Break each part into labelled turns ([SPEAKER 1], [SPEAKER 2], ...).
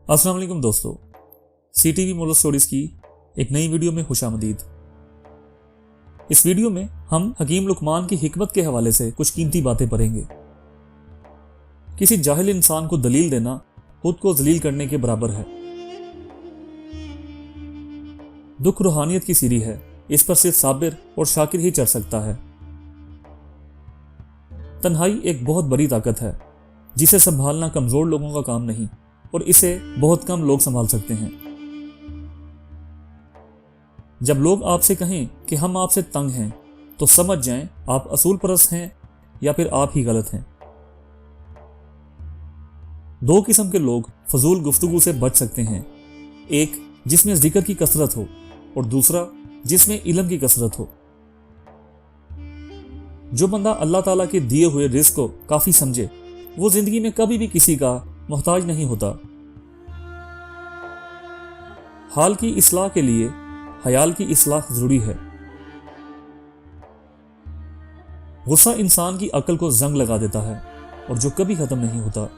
[SPEAKER 1] अस्सलाम वालेकुम दोस्तों, CTV मोरल स्टोरीज की एक नई वीडियो में खुशामदीद। इस वीडियो में हम हकीम लुकमान की हिकमत के हवाले से कुछ कीमती बातें पढ़ेंगे। किसी जाहिल इंसान को दलील देना खुद को जलील करने के बराबर है। दुख रूहानियत की सीढ़ी है, इस पर सिर्फ साबिर और शाकिर ही चढ़ सकता है। तन्हाई एक बहुत बड़ी ताकत है जिसे संभालना कमजोर लोगों का काम नहीं और इसे बहुत कम लोग संभाल सकते हैं। जब लोग आपसे कहें कि हम आपसे तंग हैं तो समझ जाएं आप असूल परस्त हैं या फिर आप ही गलत हैं। दो किस्म के लोग फजूल गुफ्तगू से बच सकते हैं, एक जिसमें जिक्र की कसरत हो और दूसरा जिसमें इल्म की कसरत हो। जो बंदा अल्लाह ताला के दिए हुए रिज़्क को काफी समझे वो जिंदगी में कभी भी किसी का मोहताज नहीं होता। हाल की इस्लाह के लिए हयाल की इस्लाह जरूरी है। गुस्सा इंसान की अक्ल को जंग लगा देता है और जो कभी खत्म नहीं होता।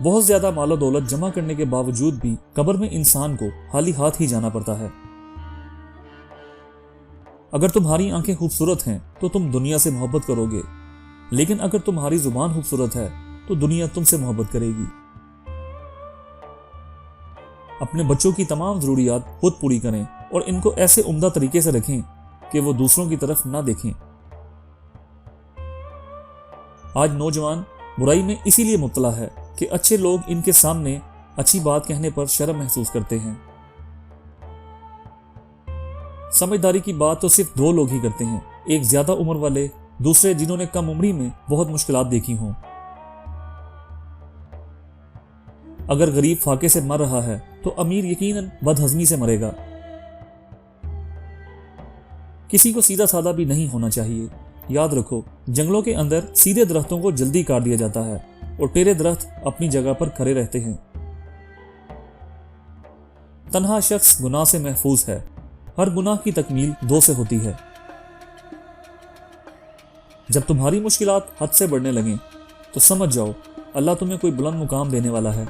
[SPEAKER 1] बहुत ज्यादा मालो दौलत जमा करने के बावजूद भी कब्र में इंसान को खाली हाथ ही जाना पड़ता है। अगर तुम्हारी आंखें खूबसूरत हैं तो तुम दुनिया से मोहब्बत करोगे, लेकिन अगर तुम्हारी जुबान खूबसूरत है तो दुनिया तुमसे मोहब्बत करेगी। अपने बच्चों की तमाम जरूरियात खुद पूरी करें और इनको ऐसे उम्दा तरीके से रखें कि वो दूसरों की तरफ ना देखें। आज नौजवान बुराई में इसीलिए मुब्तला है कि अच्छे लोग इनके सामने अच्छी बात कहने पर शर्म महसूस करते हैं। समझदारी की बात तो सिर्फ दो लोग ही करते हैं, एक ज्यादा उम्र वाले, दूसरे जिन्होंने कम उम्री में बहुत मुश्किलात देखी हों। अगर गरीब फाके से मर रहा है तो अमीर यकीनन बदहजमी से मरेगा। किसी को सीधा साधा भी नहीं होना चाहिए। याद रखो, जंगलों के अंदर सीधे दरख्तों को जल्दी काट दिया जाता है और टेढ़े दरख्त अपनी जगह पर खड़े रहते हैं। तन्हा शख्स गुनाह से महफूज है। हर गुनाह की तकमील दो से होती है। जब तुम्हारी मुश्किलात हद से बढ़ने लगें तो समझ जाओ अल्लाह तुम्हें कोई बुलंद मुकाम देने वाला है।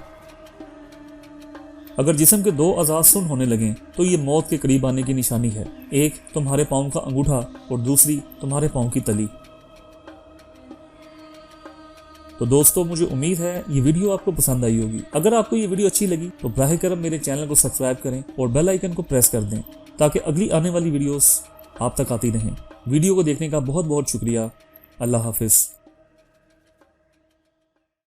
[SPEAKER 1] अगर जिस्म के दो अज़ा सुन्न होने लगें तो ये मौत के करीब आने की निशानी है। एक तुम्हारे पाँव का अंगूठा और दूसरी तुम्हारे पाँव की तली। तो दोस्तों, मुझे उम्मीद है ये वीडियो आपको पसंद आई होगी। अगर आपको ये वीडियो अच्छी लगी तो बराह करम मेरे चैनल को सब्सक्राइब करें और बेल आइकन को प्रेस कर दें ताकि अगली आने वाली वीडियोस आप तक आती रहें। वीडियो को देखने का बहुत बहुत शुक्रिया। अल्लाह हाफिज।